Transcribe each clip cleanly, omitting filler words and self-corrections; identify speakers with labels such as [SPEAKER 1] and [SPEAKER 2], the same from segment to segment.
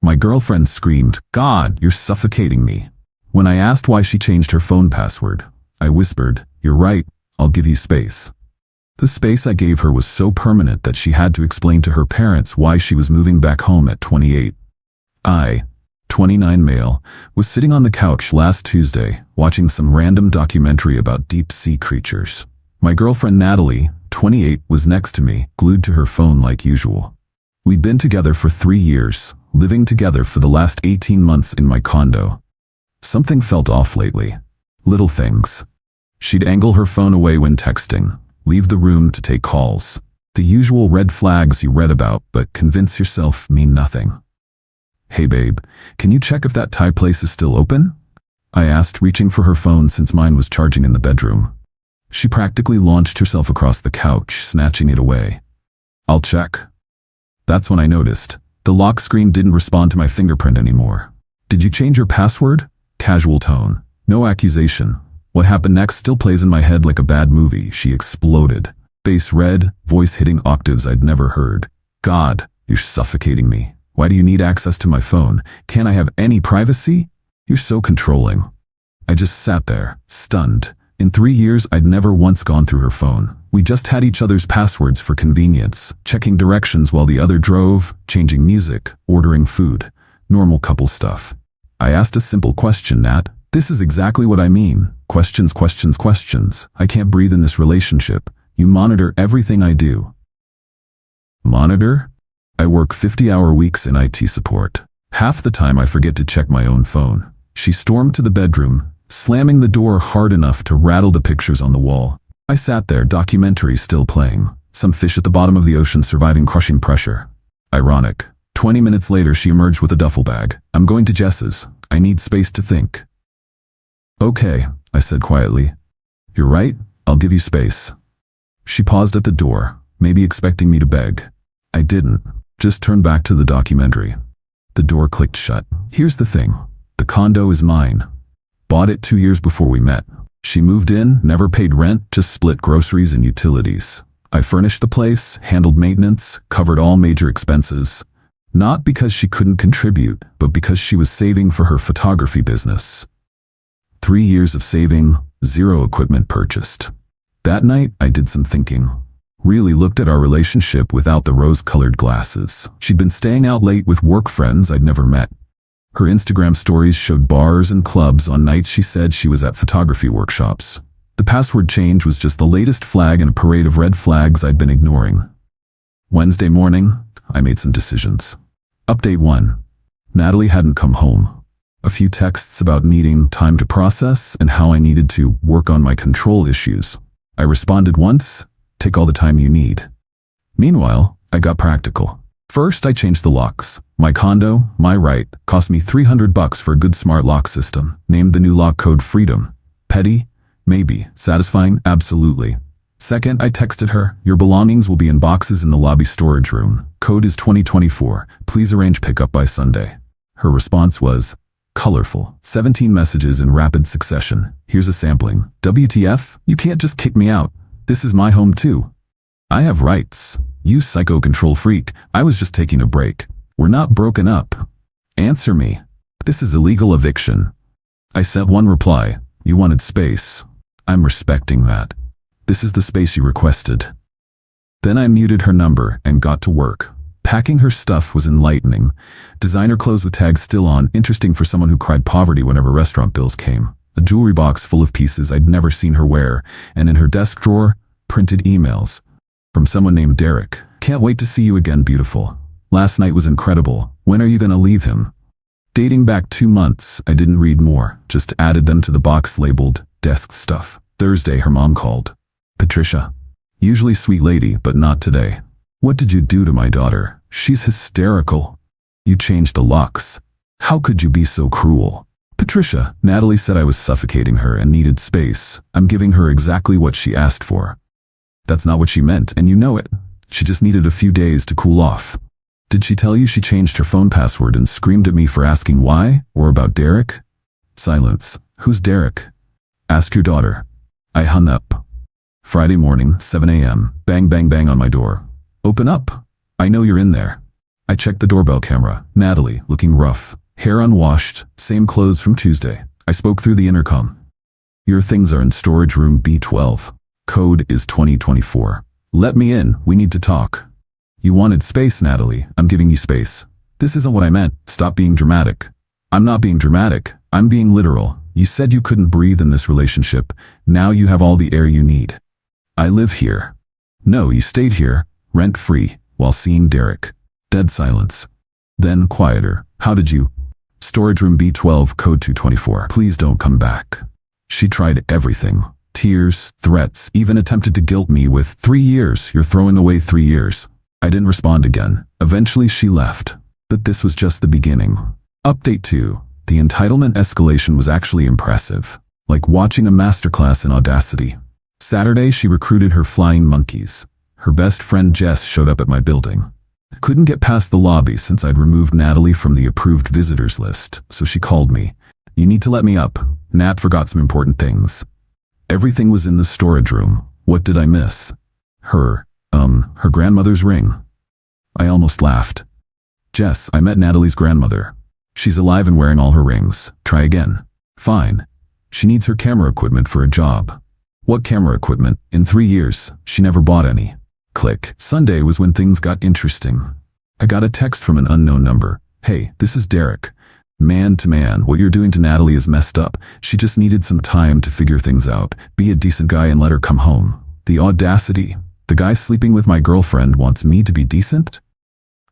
[SPEAKER 1] My girlfriend screamed, "God, you're suffocating me." When I asked why she changed her phone password, I whispered, "You're right, I'll give you space." The space I gave her was so permanent that she had to explain to her parents why she was moving back home at 28. I, 29 male, was sitting on the couch last Tuesday, watching some random documentary about deep-sea creatures. My girlfriend Natalie, 28, was next to me, glued to her phone like usual. We'd been together for 3 years, living together for the last 18 months in my condo. Something felt off lately. Little things. She'd angle her phone away when texting, leave the room to take calls. The usual red flags you read about but convince yourself mean nothing. "Hey babe, can you check if that Thai place is still open?" I asked, reaching for her phone since mine was charging in the bedroom. She practically launched herself across the couch, snatching it away. "I'll check." That's when I noticed. The lock screen didn't respond to my fingerprint anymore. "Did you change your password?" Casual tone. No accusation. What happened next still plays in my head like a bad movie. She exploded. Bass red, voice hitting octaves I'd never heard. "God, you're suffocating me. Why do you need access to my phone? Can't I have any privacy? You're so controlling." I just sat there, stunned. In 3 years, I'd never once gone through her phone. We just had each other's passwords for convenience, checking directions while the other drove, changing music, ordering food. Normal couple stuff. I asked a simple question, "Nat, this is exactly what I mean. Questions, questions, questions. I can't breathe in this relationship. You monitor everything I do." Monitor? I work 50-hour weeks in IT support. Half the time I forget to check my own phone. She stormed to the bedroom, slamming the door hard enough to rattle the pictures on the wall. I sat there, documentary still playing. Some fish at the bottom of the ocean surviving crushing pressure. Ironic. 20 minutes later she emerged with a duffel bag. "I'm going to Jess's. I need space to think." "Okay," I said quietly. "You're right, I'll give you space." She paused at the door, maybe expecting me to beg. I didn't. Just turned back to the documentary. The door clicked shut. "Here's the thing. The condo is mine. Bought it 2 years before we met. She moved in, never paid rent, just split groceries and utilities. I furnished the place, handled maintenance, covered all major expenses. Not because she couldn't contribute, but because she was saving for her photography business. 3 years of saving, 0 equipment purchased. That night, I did some thinking. Really looked at our relationship without the rose-colored glasses. She'd been staying out late with work friends I'd never met. Her Instagram stories showed bars and clubs on nights she said she was at photography workshops. The password change was just the latest flag in a parade of red flags I'd been ignoring. Wednesday morning, I made some decisions. Update 1. Natalie hadn't come home. A few texts about needing time to process and how I needed to work on my control issues. I responded once, "Take all the time you need." Meanwhile, I got practical. First, I changed the locks. My condo, my right, cost me $300 for a good smart lock system. Named the new lock code Freedom. Petty? Maybe. Satisfying? Absolutely. Second, I texted her, "Your belongings will be in boxes in the lobby storage room. Code is 2024. Please arrange pickup by Sunday." Her response was colorful. 17 messages in rapid succession. Here's a sampling. "WTF? You can't just kick me out. This is my home too. I have rights. You psycho control freak. I was just taking a break. We're not broken up. Answer me. This is illegal eviction." I sent one reply. "You wanted space. I'm respecting that. This is the space you requested." Then I muted her number and got to work. Packing her stuff was enlightening. Designer clothes with tags still on, interesting for someone who cried poverty whenever restaurant bills came. A jewelry box full of pieces I'd never seen her wear, and in her desk drawer, printed emails. From someone named Derek. "Can't wait to see you again, beautiful. Last night was incredible. When are you gonna leave him?" Dating back 2 months, I didn't read more, just added them to the box labeled desk stuff. Thursday, her mom called. "Patricia. Usually sweet lady, but not today. What did you do to my daughter? She's hysterical. You changed the locks. How could you be so cruel?" "Patricia, Natalie said I was suffocating her and needed space. I'm giving her exactly what she asked for." "That's not what she meant, and you know it. She just needed a few days to cool off." "Did she tell you she changed her phone password and screamed at me for asking why, or about Derek?" Silence. "Who's Derek?" "Ask your daughter." I hung up. Friday morning, 7 a.m. Bang, bang, bang on my door. "Open up. I know you're in there." I checked the doorbell camera. Natalie, looking rough. Hair unwashed, same clothes from Tuesday. I spoke through the intercom. Your things are in storage room B12. Code is 2024. Let me in, we need to talk. You wanted space, Natalie. I'm giving you space. This isn't what I meant. Stop being dramatic. I'm not being dramatic. I'm being literal. You said you couldn't breathe in this relationship. Now you have all the air you need. I live here. No, you stayed here, rent-free, while seeing Derek. Dead silence. Then quieter. How did you? Storage room B12, code 224. Please don't come back. She tried everything. Tears, threats, even attempted to guilt me with 3 years. You're throwing away 3 years. I didn't respond again. Eventually she left. But this was just the beginning. Update 2. The entitlement escalation was actually impressive. Like watching a masterclass in audacity. Saturday she recruited her flying monkeys. Her best friend Jess showed up at my building. Couldn't get past the lobby since I'd removed Natalie from the approved visitors list, so she called me. You need to let me up. Nat forgot some important things. Everything was in the storage room. What did I miss? Her grandmother's ring. I almost laughed. Jess, I met Natalie's grandmother. She's alive and wearing all her rings. Try again. Fine. She needs her camera equipment for a job. What camera equipment? In 3 years, she never bought any. Click. Sunday was when things got interesting. I got a text from an unknown number. Hey, this is Derek. Man to man, what you're doing to Natalie is messed up. She just needed some time to figure things out. Be a decent guy and let her come home. The audacity. The guy sleeping with my girlfriend wants me to be decent?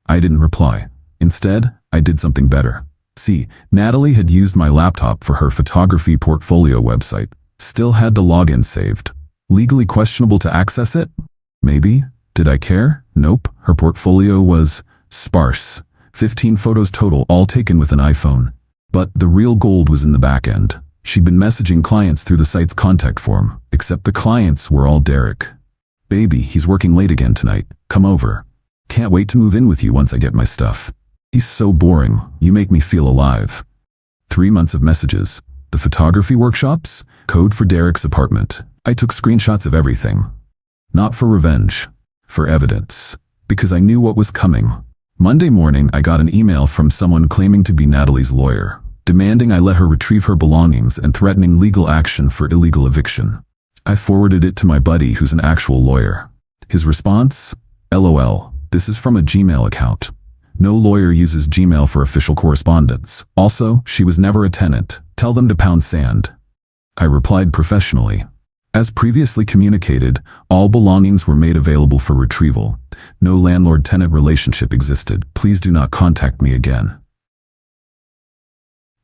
[SPEAKER 1] I didn't reply. Instead, I did something better. See, Natalie had used my laptop for her photography portfolio website. Still had the login saved. Legally questionable to access it? Maybe. Did I care? Nope. Her portfolio was sparse. 15 photos total, all taken with an iPhone. But the real gold was in the back end. She'd been messaging clients through the site's contact form, except the clients were all Derek. Baby, he's working late again tonight. Come over. Can't wait to move in with you once I get my stuff. He's so boring. You make me feel alive. 3 months of messages. The photography workshops? Code for Derek's apartment. I took screenshots of everything. Not for revenge. For evidence. Because I knew what was coming. Monday morning, I got an email from someone claiming to be Natalie's lawyer, demanding I let her retrieve her belongings and threatening legal action for illegal eviction. I forwarded it to my buddy who's an actual lawyer. His response? LOL. This is from a Gmail account. No lawyer uses Gmail for official correspondence. Also, she was never a tenant. Tell them to pound sand. I replied professionally. As previously communicated, all belongings were made available for retrieval. No landlord-tenant relationship existed. Please do not contact me again.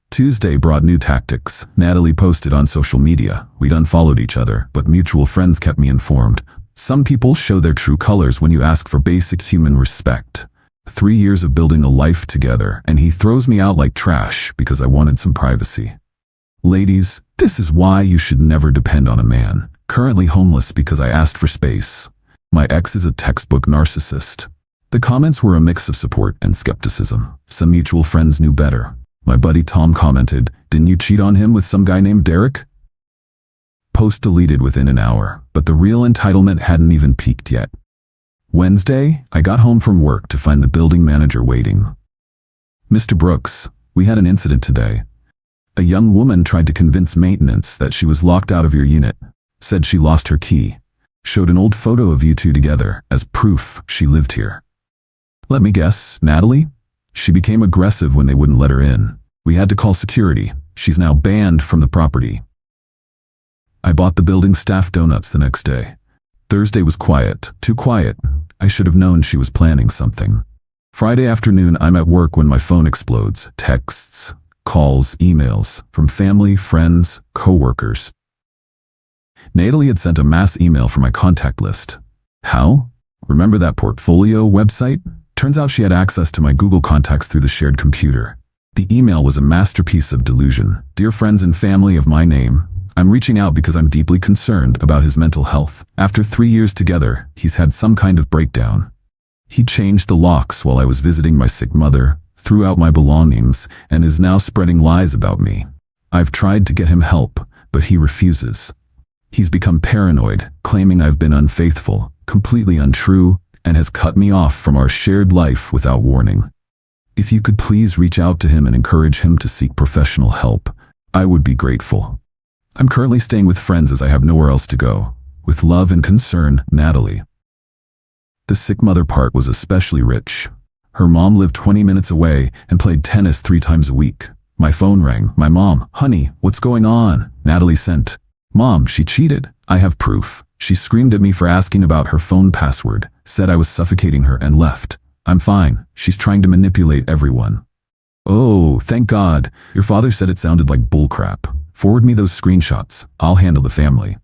[SPEAKER 1] Tuesday brought new tactics. Natalie posted on social media. We'd unfollowed each other, but mutual friends kept me informed. Some people show their true colors when you ask for basic human respect. 3 years of building a life together, and he throws me out like trash because I wanted some privacy. Ladies, this is why you should never depend on a man. Currently homeless because I asked for space. My ex is a textbook narcissist. The comments were a mix of support and skepticism. Some mutual friends knew better. My buddy Tom commented, "Didn't you cheat on him with some guy named Derek?" Post deleted within an hour, but the real entitlement hadn't even peaked yet. Wednesday, I got home from work to find the building manager waiting. "Mr. Brooks, we had an incident today. A young woman tried to convince maintenance that she was locked out of your unit, said she lost her key, showed an old photo of you two together as proof she lived here. Let me guess, Natalie? She became aggressive when they wouldn't let her in. We had to call security. She's now banned from the property." I bought the building staff donuts the next day. Thursday was quiet, too quiet. I should have known she was planning something. Friday afternoon, I'm at work when my phone explodes. Texts, calls, emails from family, friends, co-workers. Natalie had sent a mass email from my contact list. How? Remember that portfolio website? Turns out she had access to my Google contacts through the shared computer. The email was a masterpiece of delusion. "Dear friends and family of my name, I'm reaching out because I'm deeply concerned about his mental health. After 3 years together, he's had some kind of breakdown. He changed the locks while I was visiting my sick mother, threw out my belongings, and is now spreading lies about me. I've tried to get him help, but he refuses. He's become paranoid, claiming I've been unfaithful, completely untrue, and has cut me off from our shared life without warning. If you could please reach out to him and encourage him to seek professional help, I would be grateful. I'm currently staying with friends as I have nowhere else to go. With love and concern, Natalie. The sick mother part was especially rich. Her mom lived 20 minutes away and played tennis 3 times a week. My phone rang. My mom, "Honey, what's going on?" Natalie sent, "Mom, she cheated. I have proof." She screamed at me for asking about her phone password, said I was suffocating her, and left. "I'm fine. She's trying to manipulate everyone." "Oh, thank God. Your father said it sounded like bullcrap. Forward me those screenshots. I'll handle the family."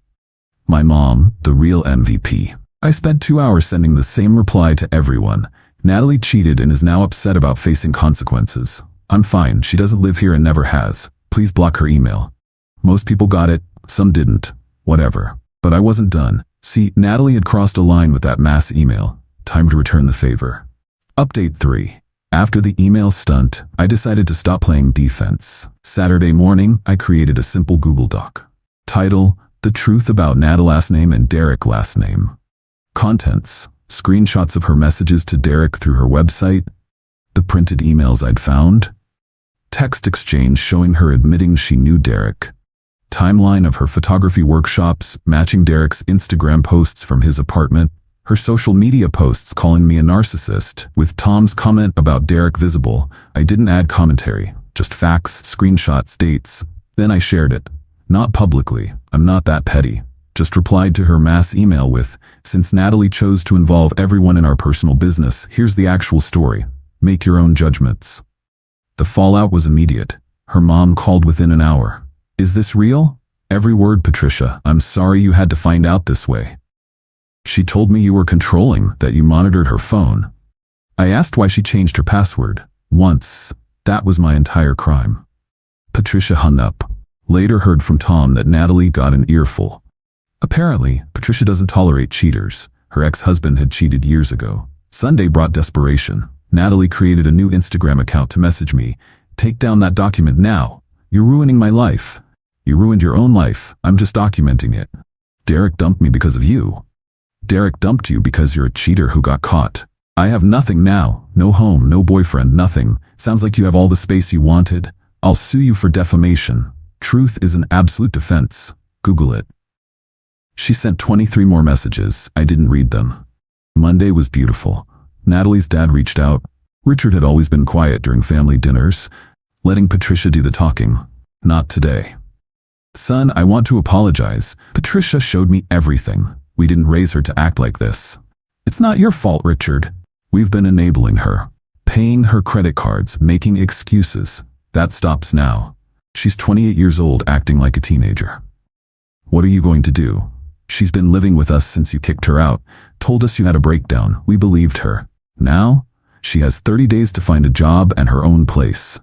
[SPEAKER 1] My mom, the real MVP. I spent 2 hours sending the same reply to everyone. Natalie cheated and is now upset about facing consequences. I'm fine. She doesn't live here and never has. Please block her email. Most people got it. Some didn't. Whatever. But I wasn't done. See, Natalie had crossed a line with that mass email. Time to return the favor. Update 3. After the email stunt, I decided to stop playing defense. Saturday morning, I created a simple Google Doc. Title: The Truth About Natalie last name and Derek last name. Contents: screenshots of her messages to Derek through her website, the printed emails I'd found, text exchange showing her admitting she knew Derek, timeline of her photography workshops matching Derek's Instagram posts from his apartment, her social media posts calling me a narcissist, with Tom's comment about Derek visible. I didn't add commentary, just facts, screenshots, dates. Then I shared it. Not publicly, I'm not that petty. Just replied to her mass email with, "Since Natalie chose to involve everyone in our personal business, here's the actual story. Make your own judgments." The fallout was immediate. Her mom called within an hour. "Is this real?" "Every word, Patricia. I'm sorry you had to find out this way. She told me you were controlling, that you monitored her phone." I asked why she changed her password. "Once. That was my entire crime." Patricia hung up. Later heard from Tom that Natalie got an earful. Apparently, Patricia doesn't tolerate cheaters. Her ex-husband had cheated years ago. Sunday brought desperation. Natalie created a new Instagram account to message me. "Take down that document now. You're ruining my life." "You ruined your own life. I'm just documenting it." "Derek dumped me because of you." "Derek dumped you because you're a cheater who got caught." "I have nothing now. No home, no boyfriend, nothing. Sounds like you have all the space you wanted. I'll sue you for defamation. Truth is an absolute defense. Google it." She sent 23 more messages. I didn't read them. Monday was beautiful. Natalie's dad reached out. Richard had always been quiet during family dinners, letting Patricia do the talking. Not today. "Son, I want to apologize. Patricia showed me everything. We didn't raise her to act like this." "It's not your fault, Richard. We've been enabling her. Paying her credit cards, making excuses. That stops now. She's 28 years old, acting like a teenager. What are you going to do? She's been living with us since you kicked her out, told us you had a breakdown. We believed her. Now, she has 30 days to find a job and her own place."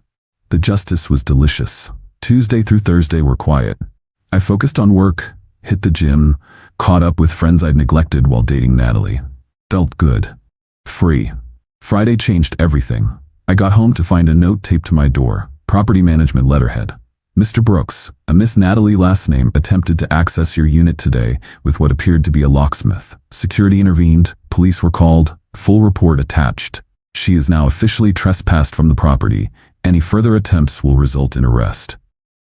[SPEAKER 1] The justice was delicious. Tuesday through Thursday were quiet. I focused on work, hit the gym, caught up with friends I'd neglected while dating Natalie. Felt good. Free. Friday changed everything. I got home to find a note taped to my door. Property management letterhead. "Mr. Brooks, a Miss Natalie last name attempted to access your unit today with what appeared to be a locksmith. Security intervened, police were called, full report attached. She is now officially trespassed from the property. Any further attempts will result in arrest."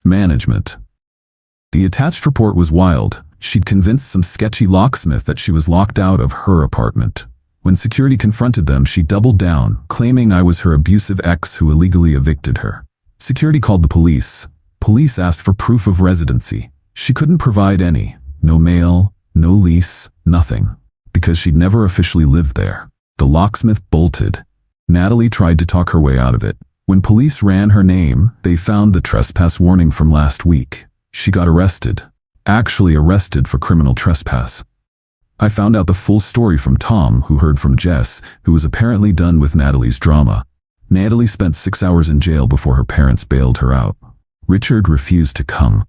[SPEAKER 1] Management. The attached report was wild. She'd convinced some sketchy locksmith that she was locked out of her apartment. When security confronted them, she doubled down, claiming I was her abusive ex who illegally evicted her. Security called the police. Police asked for proof of residency. She couldn't provide any. No mail, no lease, nothing. Because she'd never officially lived there. The locksmith bolted. Natalie tried to talk her way out of it. When police ran her name, they found the trespass warning from last week. She got arrested. Actually arrested for criminal trespass. I found out the full story from Tom, who heard from Jess, who was apparently done with Natalie's drama. Natalie spent 6 hours in jail before her parents bailed her out. Richard refused to come.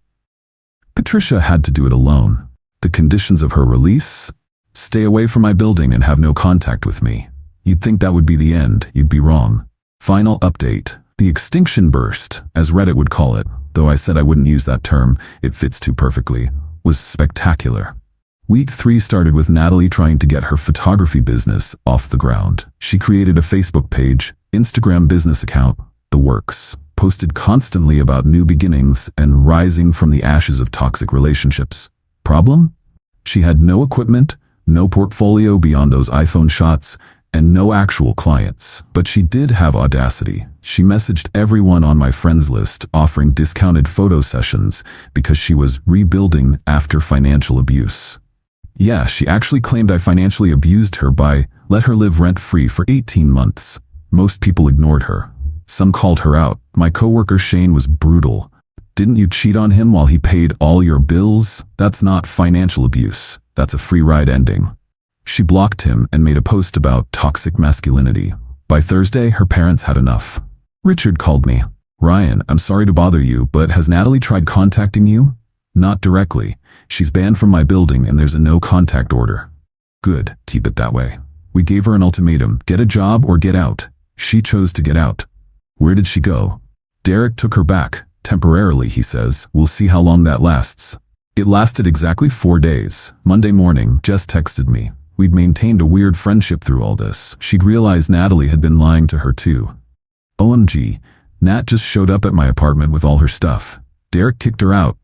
[SPEAKER 1] Patricia had to do it alone. The conditions of her release? Stay away from my building and have no contact with me. You'd think that would be the end. You'd be wrong. Final update. The extinction burst, as Reddit would call it, though I said I wouldn't use that term, it fits too perfectly, was spectacular. Week 3 started with Natalie trying to get her photography business off the ground. She created a Facebook page, Instagram business account, the works, posted constantly about new beginnings and rising from the ashes of toxic relationships. Problem? She had no equipment, no portfolio beyond those iPhone shots, and no actual clients. But she did have audacity. She messaged everyone on my friends list offering discounted photo sessions because she was rebuilding after financial abuse. Yeah, she actually claimed I financially abused her by let her live rent-free for 18 months. Most people ignored her. Some called her out. My coworker Shane was brutal. Didn't you cheat on him while he paid all your bills? That's not financial abuse. That's a free ride ending. She blocked him and made a post about toxic masculinity. By Thursday, her parents had enough. Richard called me. Ryan, I'm sorry to bother you, but has Natalie tried contacting you? Not directly. She's banned from my building and there's a no contact order. Good, keep it that way. We gave her an ultimatum, get a job or get out. She chose to get out. Where did she go? Derek took her back. Temporarily, he says. We'll see how long that lasts. It lasted exactly 4 days. Monday morning, Jess texted me. We'd maintained a weird friendship through all this. She'd realized Natalie had been lying to her too. OMG, Nat just showed up at my apartment with all her stuff. Derek kicked her out.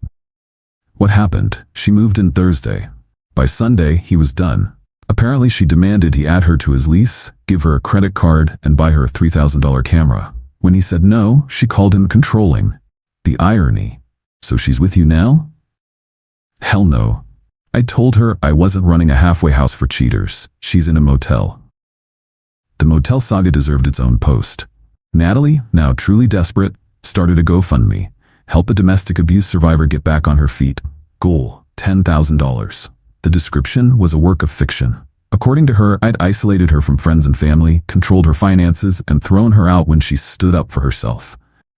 [SPEAKER 1] What happened? She moved in Thursday. By Sunday, he was done. Apparently she demanded he add her to his lease, give her a credit card, and buy her a $3,000 camera. When he said no, she called him controlling. The irony. So she's with you now? Hell no. I told her I wasn't running a halfway house for cheaters. She's in a motel. The motel saga deserved its own post. Natalie, now truly desperate, started a GoFundMe. Help a domestic abuse survivor get back on her feet. Goal, $10,000. The description was a work of fiction. According to her, I'd isolated her from friends and family, controlled her finances, and thrown her out when she stood up for herself.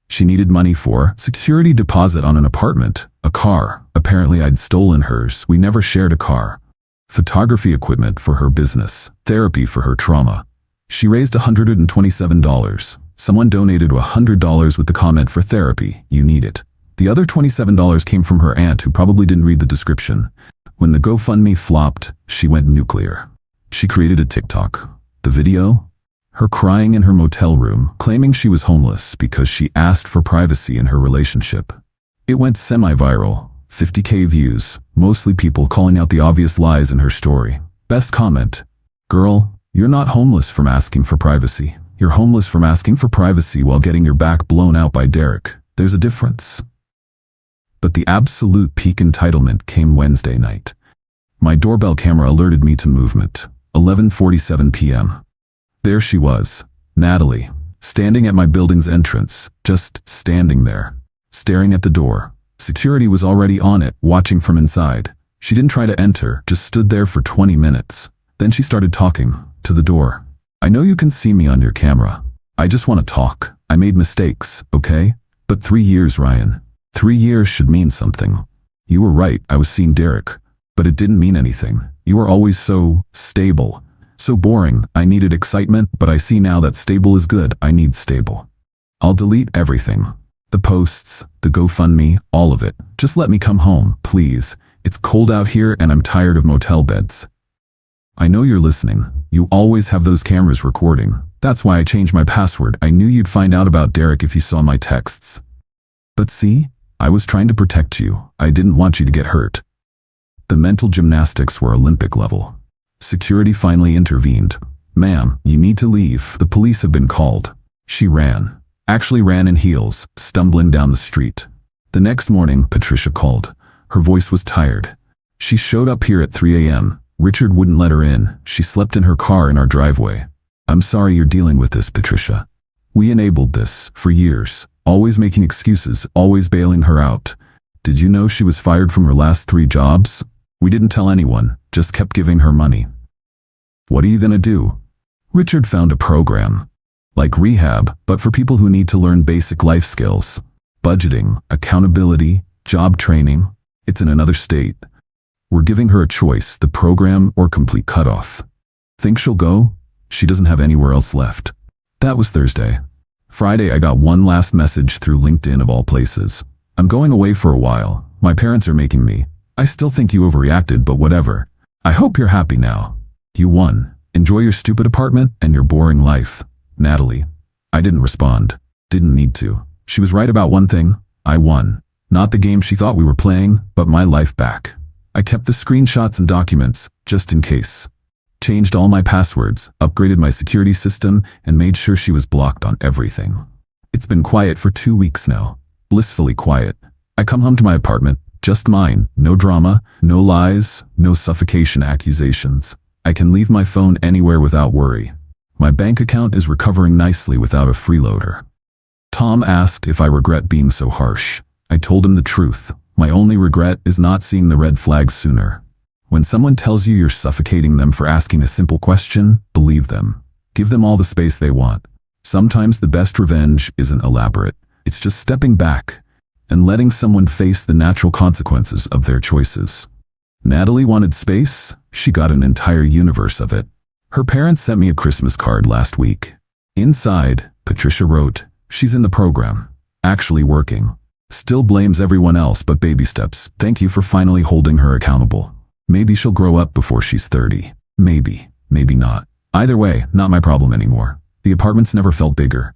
[SPEAKER 1] She needed money for security deposit on an apartment, a car. Apparently I'd stolen hers. We never shared a car. Photography equipment for her business. Therapy for her trauma. She raised $127. Someone donated $100 with the comment for therapy. You need it. The other $27 came from her aunt who probably didn't read the description. When the GoFundMe flopped, she went nuclear. She created a TikTok. The video? Her crying in her motel room, claiming she was homeless because she asked for privacy in her relationship. It went semi-viral, 50K views, mostly people calling out the obvious lies in her story. Best comment, girl, you're not homeless from asking for privacy. You're homeless from asking for privacy while getting your back blown out by Derek. There's a difference. But the absolute peak entitlement came Wednesday night. My doorbell camera alerted me to movement. 11:47 p.m. There she was, Natalie, standing at my building's entrance, just standing there, staring at the door. Security was already on it, watching from inside. She didn't try to enter, just stood there for 20 minutes. Then she started talking, to the door. I know you can see me on your camera. I just want to talk. I made mistakes, okay? But 3 years, Ryan. 3 years should mean something. You were right, I was seeing Derek. But it didn't mean anything. You were always so stable. So boring. I needed excitement, but I see now that stable is good. I need stable. I'll delete everything. The posts, the GoFundMe, all of it. Just let me come home, please. It's cold out here and I'm tired of motel beds. I know you're listening. You always have those cameras recording. That's why I changed my password. I knew you'd find out about Derek if you saw my texts. But see, I was trying to protect you. I didn't want you to get hurt. The mental gymnastics were Olympic level. Security finally intervened. Ma'am, you need to leave. The police have been called. She ran. Actually ran in heels, stumbling down the street. The next morning, Patricia called. Her voice was tired. She showed up here at 3 a.m. Richard wouldn't let her in. She slept in her car in our driveway. I'm sorry you're dealing with this, Patricia. We enabled this for years, always making excuses, always bailing her out. Did you know she was fired from her last 3 jobs? We didn't tell anyone, just kept giving her money. What are you gonna do? Richard found a program. Like rehab, but for people who need to learn basic life skills. Budgeting, accountability, job training. It's in another state. We're giving her a choice, the program or complete cutoff. Think she'll go? She doesn't have anywhere else left. That was Thursday. Friday, I got one last message through LinkedIn of all places. I'm going away for a while. My parents are making me. I still think you overreacted, but whatever. I hope you're happy now. You won. Enjoy your stupid apartment and your boring life. Natalie. I didn't respond. Didn't need to. She was right about one thing. I won. Not the game she thought we were playing, but my life back. I kept the screenshots and documents, just in case. Changed all my passwords, upgraded my security system, and made sure she was blocked on everything. It's been quiet for 2 weeks now. Blissfully quiet. I come home to my apartment, just mine, no drama, no lies, no suffocation accusations. I can leave my phone anywhere without worry. My bank account is recovering nicely without a freeloader. Tom asked if I regret being so harsh. I told him the truth. My only regret is not seeing the red flags sooner. When someone tells you you're suffocating them for asking a simple question, believe them. Give them all the space they want. Sometimes the best revenge isn't elaborate. It's just stepping back and letting someone face the natural consequences of their choices. Natalie wanted space. She got an entire universe of it. Her parents sent me a Christmas card last week. Inside, Patricia wrote, "She's in the program. Actually working. Still blames everyone else but baby steps. Thank you for finally holding her accountable. Maybe she'll grow up before she's 30. Maybe, maybe not. Either way, not my problem anymore. The apartment's never felt bigger.